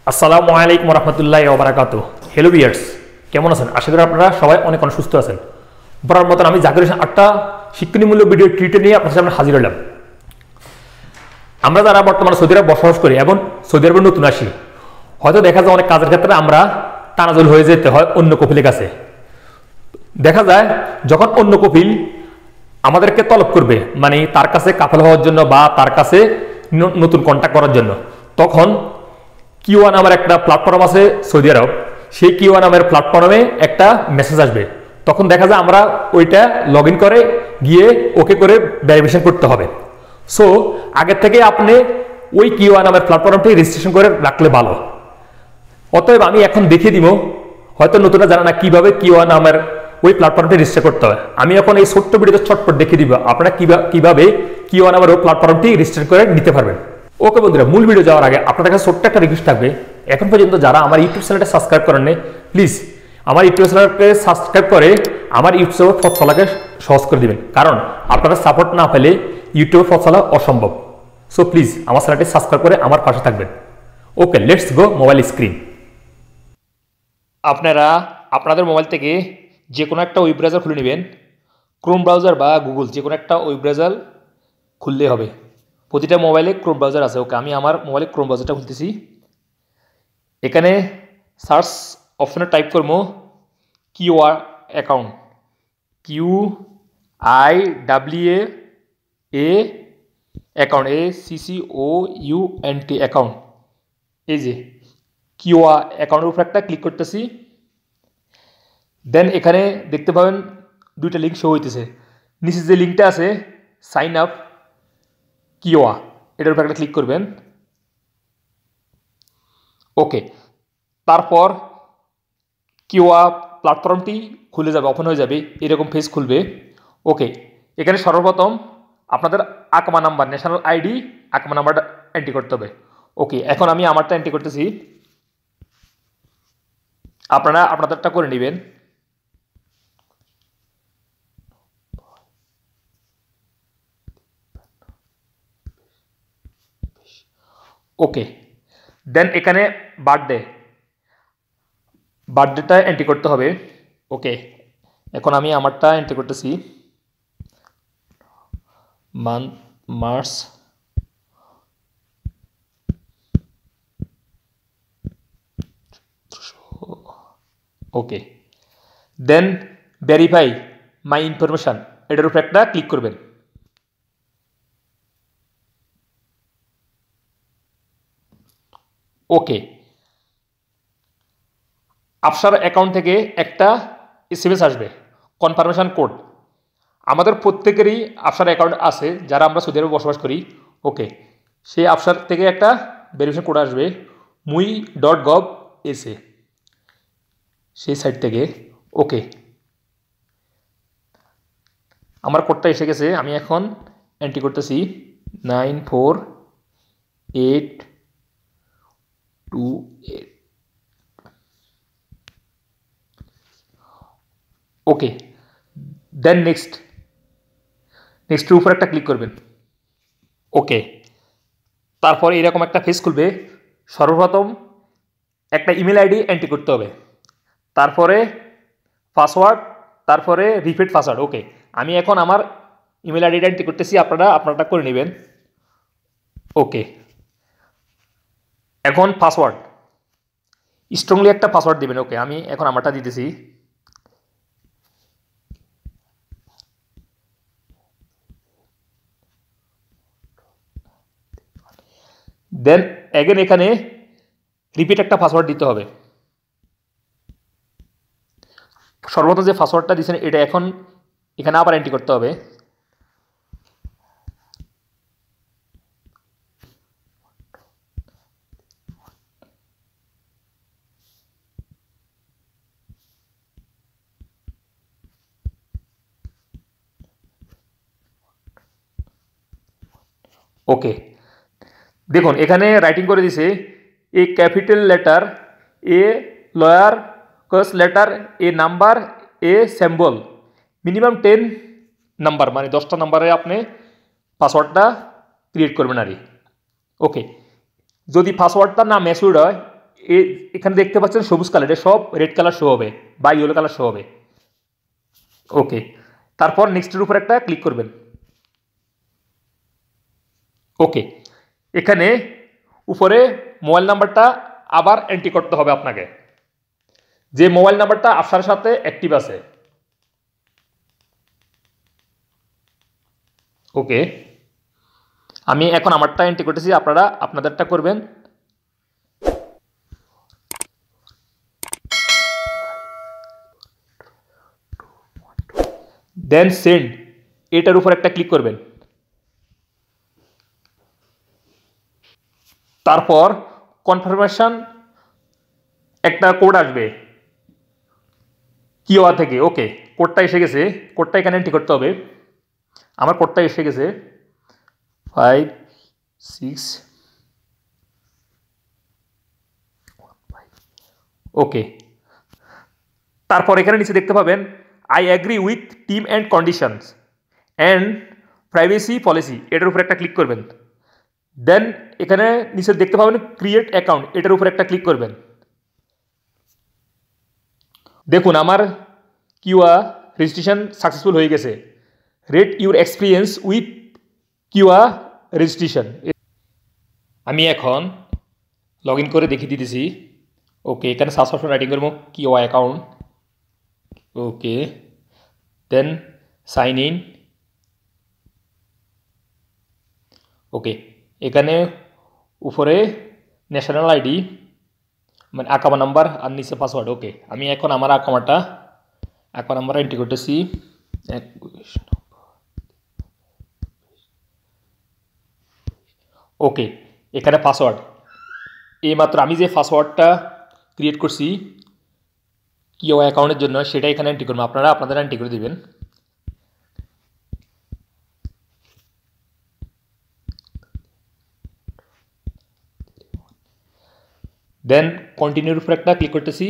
আসসালামু আলাইকুম রহমতুল্লাহি ওয়া বারাকাতুহু। হ্যালো ভিউয়ার্স, কেমন আছেন? আশা করি আপনারা সবাই অনেক সুস্থ আছেন। বরাবর মতন আমি জাকির হোসেন একটা শিক্ষণীমূলক ভিডিও ট্রিটে নিয়ে আপনাদের সামনে হাজির হলাম। আমরা যারা বর্তমানে সৌদি আরবে বসবাস করি এবং সৌদি আরবে নতুন আসি, হয়তো দেখা যায় অনেক কাজের ক্ষেত্রে আমরা টানাজল হয়ে যেতে হয় অন্য কপিলের কাছে। দেখা যায় যখন অন্য কপিল আমাদেরকে তলব করবে, মানে তার কাছে কাফেল হওয়ার জন্য বা তার কাছে নতুন কন্ট্যাক্ট করার জন্য, তখন কিওয়া নামের একটা প্ল্যাটফর্ম আছে সৌদি আরব। সেই কিওয়া নামের প্ল্যাটফর্মে একটা মেসেজ আসবে। তখন দেখা যায় আমরা ওইটা লগ ইন করে গিয়ে ওকে করে ভেরিফিকেশন করতে হবে। সো আগের থেকে আপনি ওই কিওয়া নামের প্ল্যাটফর্মটি রেজিস্ট্রেশন করে রাখলে ভালো। অতএব আমি এখন দেখিয়ে দিব, হয়তো নতুনরা জানা না কিভাবে কিওয়া নামের ওই প্ল্যাটফর্মটি রেজিস্টার করতে হয়। আমি এখন এই ছোট্ট ভিডিওতে চটপট দেখিয়ে দিব আপনারা কিভাবে কিওয়া নামের ওই প্ল্যাটফর্মটি রেজিস্টার করে নিতে পারবেন। ওকে বন্ধুরা, মূল ভিডিও যাওয়ার আগে আপনাদের কাছে ছোট্ট একটা রিকোয়েস্ট থাকবে। এখন পর্যন্ত যারা আমার ইউটিউব চ্যানেলটা সাবস্ক্রাইব করেন নাই, প্লিজ আমার ইউটিউব চ্যানেলকে সাবস্ক্রাইব করে আমার ইউটিউব পথ চলাকে সহজ করে দিবেন, কারণ আপনারা সাপোর্ট না পেলে ইউটিউবে পথ চলা অসম্ভব। সো প্লিজ আমার চ্যানেলটি সাবস্ক্রাইব করে আমার পাশে থাকবেন। ওকে, লেটস গো মোবাইল স্ক্রিন। আপনারা আপনাদের মোবাইল থেকে যে কোনো একটা ওয়েব ব্রাউজার খুলে নেবেন। ক্রোম ব্রাউজার বা গুগল যে কোনো একটা ওয়েব ব্রাউজার খুললেই হবে। প্রতিটা মোবাইলে ক্রোম ব্রাউজার আছে। ওকে, আমি আমার মোবাইলে ক্রোম ব্রাউজারটা খুলতেছি। এখানে সার্চ অপশনে টাইপ করবো Qiwa account, QIWA account, ACCOUNT account. এই যে কিওয়া অ্যাকাউন্টের উপর একটা ক্লিক করতেছি। দেন এখানে দেখতে পাবেন দুইটা লিঙ্ক শো হইতেছে। নিচে যে লিঙ্কটা আছে সাইন আপ কিওয়া, এটার উপর একটা ক্লিক করবেন। ওকে, তারপর কিওয়া প্ল্যাটফর্মটি খুলে যাবে, ওপেন হয়ে যাবে, এরকম পেজ খুলবে। ওকে, এখানে সর্বপ্রথম আপনাদের আকমা নাম্বার, ন্যাশনাল আইডি আকমা নাম্বারটা এন্ট্রি করতে হবে। ওকে, এখন আমি আমারটা এন্ট্রি করতেছি, আপনারা আপনাদেরটা করে নেবেন। ওকে, দেন এখানে বার্থডেটা এন্ট্রি করতে হবে। ওকে, এখন আমি আমারটা এন্ট্রি করতেছি, month March. Okay, then verify my information, এটার উপর একটা ক্লিক করবেন। ওকে, আপনার অ্যাকাউন্ট থেকে একটা SMS আসবে, কনফার্মেশন কোড। আমাদের প্রত্যেকেরই আপনার অ্যাকাউন্ট আছে যারা আমরা সৌদি আরবে বসবাস করি। ওকে, সেই আপনার থেকে একটা ভেরিফিকেশন কোড আসবে mui.gov.sa, সেই সাইট থেকে। ওকে, আমার কোডটা এসে গেছে, আমি এখন এন্ট্রি করতেছি 94828। ওকে, দেন নেক্সটের উপর একটা ক্লিক করবেন। ওকে, তারপরে এরকম একটা পেজ খুলবে। সর্বপ্রথম একটা ইমেল আইডি এন্ট্রি করতে হবে, তারপরে পাসওয়ার্ড, তারপরে রিপিট পাসওয়ার্ড। ওকে, আমি এখন আমার ইমেল আইডিটা এন্ট্রি করতেছি, আপনারা আপনারটা করে নেবেন। ওকে, এখন পাসওয়ার্ড, স্ট্রংলি একটা পাসওয়ার্ড দিবেন। ওকে, আমি এখন আমারটা দিতেছি। দেন এগেন এখানে রিপিট একটা পাসওয়ার্ড দিতে হবে। সর্বপ্রথম যে পাসওয়ার্ডটা দিচ্ছেন এটা এখন এখানে আবার এন্ট্রি করতে হবে। ওকে, দেখুন এখানে রাইটিং করে দিছে A capital letter, A lower case letter, A number, A symbol, minimum 10 number, মানে 10টা নাম্বারে আপনি পাসওয়ার্ডটা ক্রিয়েট করবেন আর। ওকে, যদি পাসওয়ার্ডটা না ম্যাচুর্ড হয় এখানে দেখতে পাচ্ছেন সবুজ কালার, এটা সব রেড কালার শো হবে বা ইয়েলো কালার শো হবে। ওকে, তারপর নেক্সটের উপর একটা ক্লিক করবেন। ওকে, এখানে উপরে মোবাইল নাম্বারটা আবার এন্ট্রি করতে হবে আপনাকে, যে মোবাইল নাম্বারটা আপনার সাথে অ্যাক্টিভ আছে। ওকে, আমি এখন আমারটা এন্ট্রি করতেছি, আপনারা আপনাদেরটা করবেন। দেন সেন্ড, এটার উপর একটা ক্লিক করবেন। তারপর কনফার্মেশন একটা কোড আসবে কিওয়া থেকে। ওকে, কোডটা এসে গেছে, কোডটা এখানে এন্ট্রি করতে হবে। আমার কোডটা এসে গেছে 5 6। ওকে, তারপর এখানে নিচে দেখতে পাবেন I agree with team and conditions and privacy policy, এটার উপর একটা ক্লিক করবেন। দেন এখানে নিচে দেখতে পাবেন ক্রিয়েট অ্যাকাউন্ট, এটার উপর একটা ক্লিক করবেন। দেখুন আমার কিওয়া রেজিস্ট্রেশন সাকসেসফুল হয়ে গেছে। Rate your experience with Qiwa registration. আমি এখন লগ ইন করে দেখিয়ে দিতেছি। ওকে, এখানে সার্চ অপশন রাইটিং করবো Qiwa account. Okay, then sign in. Okay, এখানে উপরে ন্যাশনাল আইডি মানে আকামা নাম্বার আর নিচে পাসওয়ার্ড। ওকে, আমি এখন আমার আকামাটা নাম্বার এন্ট্রি করতেছি। ওকে, এখানে পাসওয়ার্ড, এইমাত্র আমি যে পাসওয়ার্ডটা ক্রিয়েট করছি কিওয়া অ্যাকাউন্টের জন্য সেটা এখানে এন্ট্রি করবো, আপনারা আপনাদের এন্ট্রি করে দিবেন। দেন কন্টিনিউর উপর একটা ক্লিক করতেছি।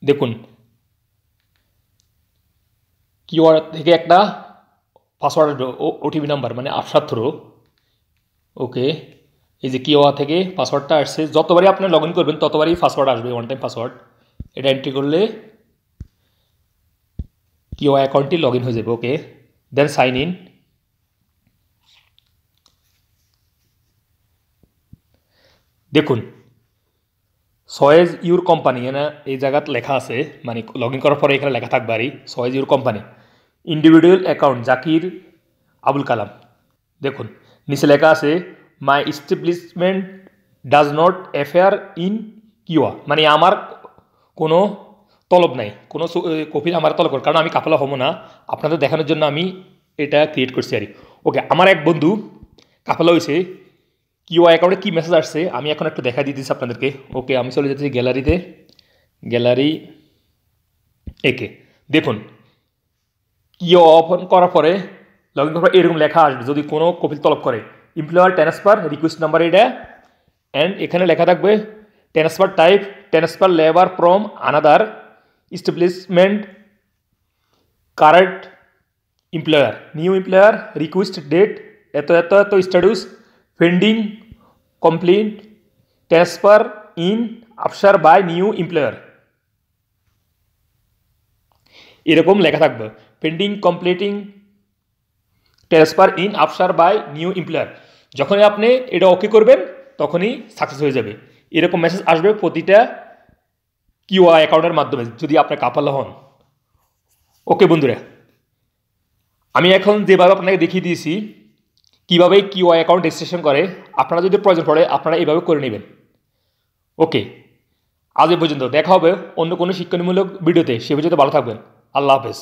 দেখুন কিওয়ার থেকে একটা পাসওয়ার্ড আসবে, ওটিপি নাম্বার মানে আপনার থ্রু। ওকে, এই যে কিওয়া থেকে পাসওয়ার্ডটা আসছে, যতবারই আপনি লগ ইন করবেন ততবারই পাসওয়ার্ড আসবে, ওয়ান টাইম পাসওয়ার্ড। এটা এন্ট্রি করলে কিওয়া অ্যাকাউন্টটি লগ ইন হয়ে যাবে। ওকে, দেন সাইন ইন। দেখুন সয়েজ ইউর কোম্পানি এখানে এই জায়গাত লেখা আছে, মানে লগ ইন করার পরে এখানে লেখা থাকবে আর switch your company individual account Zakir Abul Kalam. দেখুন নিচে লেখা আছে my establishment does not appear in Qiwa, মানে আমার কোনো তলব নাই, কোনো কপি আমার তলব করে, কারণ আমি কাফেলা হবো না, আপনাদের দেখানোর জন্য আমি এটা ক্রিয়েট করছি আর। ওকে, আমার এক বন্ধু কাফেলা হয়েছে, কিওয়া অ্যাকাউন্টে কী মেসেজ আসছে আমি এখন একটু দেখা দিতেছি আপনাদেরকে। ওকে, আমি চলে যাচ্ছি গ্যালারিতে, গ্যালারি একে। দেখুন কিওয়া ওপেন করার পরে লগ ইন করার পর এরকম লেখা আসবে, যদি কোনো কপিল তলব করে এমপ্লয়ার ট্রান্সফার রিকোয়েস্ট নাম্বার এটা, অ্যান্ড এখানে লেখা থাকবে transfer type transfer labour from another establishment current employer new employer request date এত এত এত status pending complete transfer in officer by new employer, এরকম লেখা থাকবে pending completing transfer in officer by new employer. যখনই আপনি এটা ওকে করবেন তখনই সাকসেস হয়ে যাবে, এরকম মেসেজ আসবে প্রতিটা কিওয়া অ্যাকাউন্টের মাধ্যমে যদি আপনি কাফেলা হন। ওকে বন্ধুরা, আমি এখন যেভাবে আপনাকে দেখিয়ে দিয়েছি কীভাবে কিওয়া অ্যাকাউন্ট রেজিস্ট্রেশন করে, আপনারা যদি প্রয়োজন পড়ে আপনারা এইভাবে করে নেবেন। ওকে, আজ এ পর্যন্ত, দেখা হবে অন্য কোনো শিক্ষণীমূলক ভিডিওতে, সে পর্যন্ত ভালো থাকবেন। আল্লাহ হাফেজ।